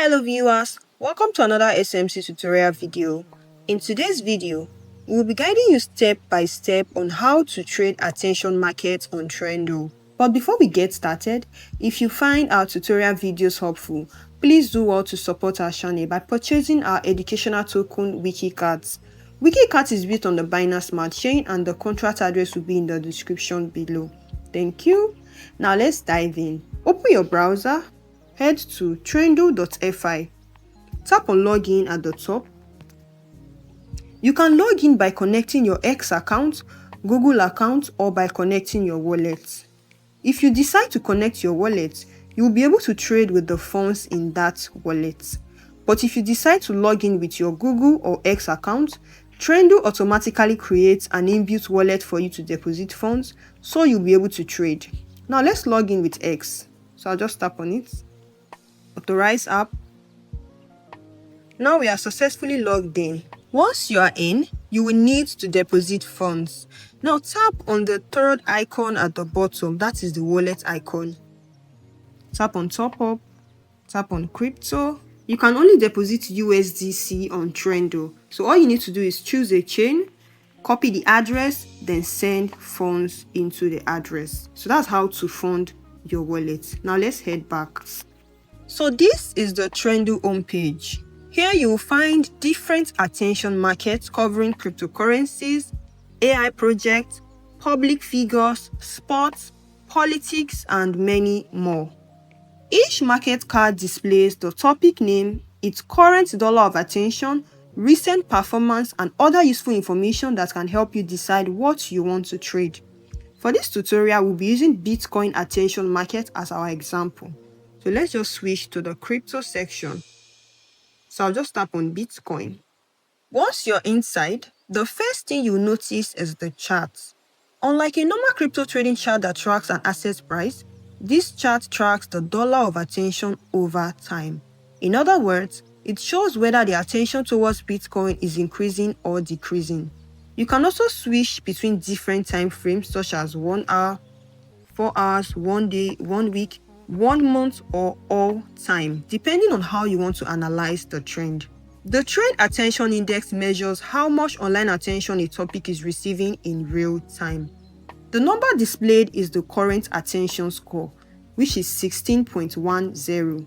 Hello viewers, welcome to another SMC tutorial video. In today's video, we will be guiding you step by step on how to trade attention markets on Trendle. But before we get started, if you find our tutorial videos helpful, please do well to support our channel by purchasing our educational token Wiki Cat. Wiki Cat is built on the Binance Smart Chain and the contract address will be in the description below. Thank you. Now let's dive in. Open your browser. Head to trendle.fi. Tap on login at the top. You can log in by connecting your X account, Google account, or by connecting your wallet. If you decide to connect your wallet, you will be able to trade with the funds in that wallet. But if you decide to log in with your Google or X account, Trendle automatically creates an inbuilt wallet for you to deposit funds, so you'll be able to trade. Now let's log in with X. So I'll just tap on it. Authorize app. Now we are successfully logged in. Once you are in, you will need to deposit funds. Now tap on the third icon at the bottom, that is the wallet icon. Tap on top up, tap on crypto. You can only deposit USDC on Trendle. So all you need to do is choose a chain, copy the address, then send funds into the address. So that's how to fund your wallet. Now let's head back. So this is the Trendle homepage. Here you will find different attention markets covering cryptocurrencies, AI projects, public figures, sports, politics, and many more. Each market card displays the topic name, its current dollar of attention, recent performance, and other useful information that can help you decide what you want to trade. For this tutorial, we'll be using Bitcoin attention market as our example. So let's just switch to the crypto section. So I'll just tap on Bitcoin. Once you're inside, the first thing you'll notice is the chart. Unlike a normal crypto trading chart that tracks an asset price, this chart tracks the dollar of attention over time. In other words, it shows whether the attention towards Bitcoin is increasing or decreasing. You can also switch between different time frames such as 1 hour, 4 hours, 1 day, 1 week, 1 month, or all time, depending on how you want to analyze the trend. The Trend Attention Index measures how much online attention a topic is receiving in real time. The number displayed is the current attention score, which is 16.10.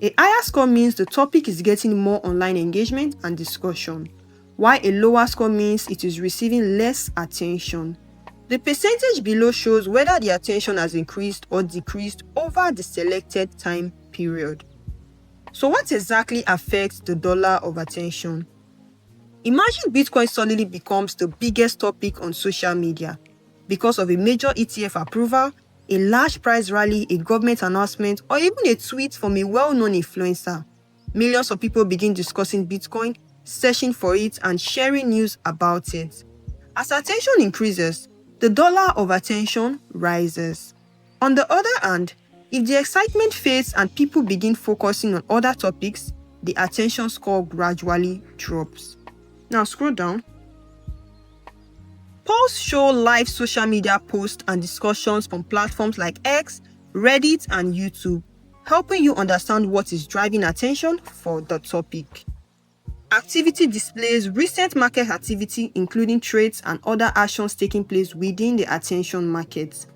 A higher score means the topic is getting more online engagement and discussion, while a lower score means it is receiving less attention. The percentage below shows whether the attention has increased or decreased over the selected time period. So what exactly affects the dollar of attention? Imagine Bitcoin suddenly becomes the biggest topic on social media because of a major ETF approval, a large price rally, a government announcement, or even a tweet from a well-known influencer. Millions of people begin discussing Bitcoin, searching for it, and sharing news about it. As attention increases, the dollar of attention rises. On the other hand, if the excitement fades and people begin focusing on other topics, the attention score gradually drops. Now scroll down. Polls show live social media posts and discussions from platforms like X, Reddit, and YouTube, helping you understand what is driving attention for the topic. Activity displays recent market activity, including trades and other actions taking place within the attention market.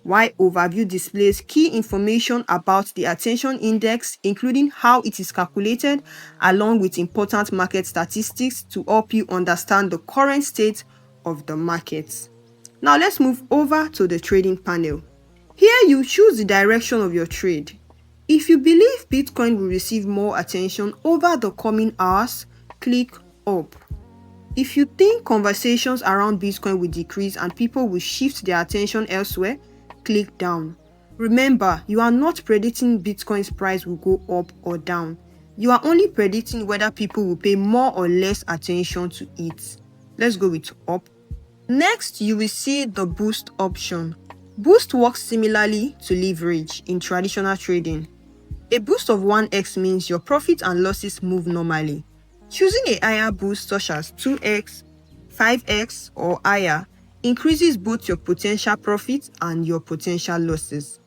While overview displays key information about the attention index, including how it is calculated, along with important market statistics to help you understand the current state of the market. Now let's move over to the trading panel. Here you choose the direction of your trade. If you believe Bitcoin will receive more attention over the coming hours, click up. If you think conversations around Bitcoin will decrease and people will shift their attention elsewhere, click down. Remember, you are not predicting Bitcoin's price will go up or down. You are only predicting whether people will pay more or less attention to it. Let's go with up. Next, you will see the boost option. Boost works similarly to leverage in traditional trading. A boost of 1x means your profit and losses move normally. Choosing a higher boost such as 2x, 5x, or higher increases both your potential profit and your potential losses.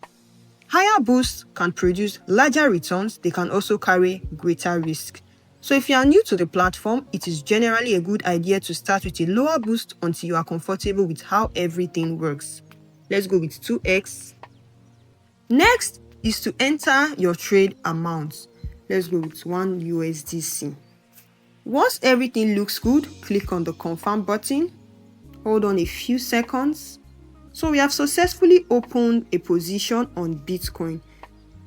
Higher boosts can produce larger returns, they can also carry greater risk. So if you are new to the platform, it is generally a good idea to start with a lower boost until you are comfortable with how everything works. Let's go with 2x. Next is to enter your trade amount. Let's go with 1 USDC. Once everything looks good, click on the confirm button. Hold on a few seconds. So we have successfully opened a position on Bitcoin.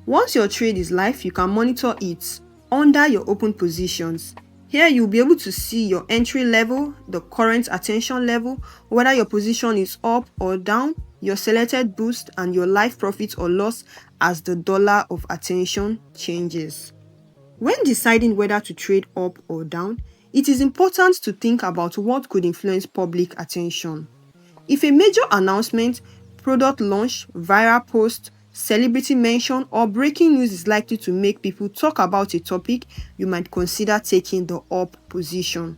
Once your trade is live, you can monitor it under your open positions. Here you'll be able to see your entry level, the current attention level, whether your position is up or down, your selected boost, and your live profit or loss as the dollar of attention changes. When deciding whether to trade up or down, it is important to think about what could influence public attention. If a major announcement, product launch, viral post, celebrity mention, or breaking news is likely to make people talk about a topic, you might consider taking the up position.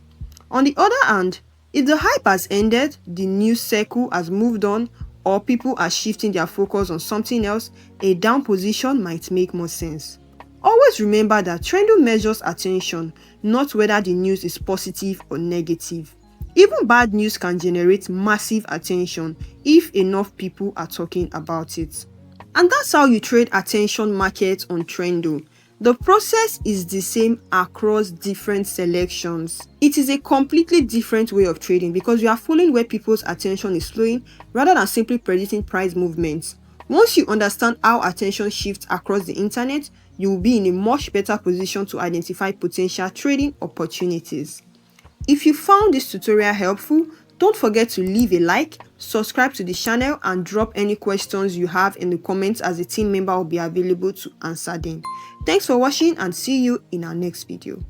On the other hand, if the hype has ended, the news cycle has moved on, or people are shifting their focus on something else, a down position might make more sense. Always remember that Trendle measures attention, not whether the news is positive or negative. Even bad news can generate massive attention if enough people are talking about it. And that's how you trade attention markets on Trendle. The process is the same across different selections. It is a completely different way of trading because you are following where people's attention is flowing rather than simply predicting price movements. Once you understand how attention shifts across the internet, you will be in a much better position to identify potential trading opportunities. If you found this tutorial helpful, don't forget to leave a like, subscribe to the channel, and drop any questions you have in the comments as a team member will be available to answer them. Thanks for watching and see you in our next video.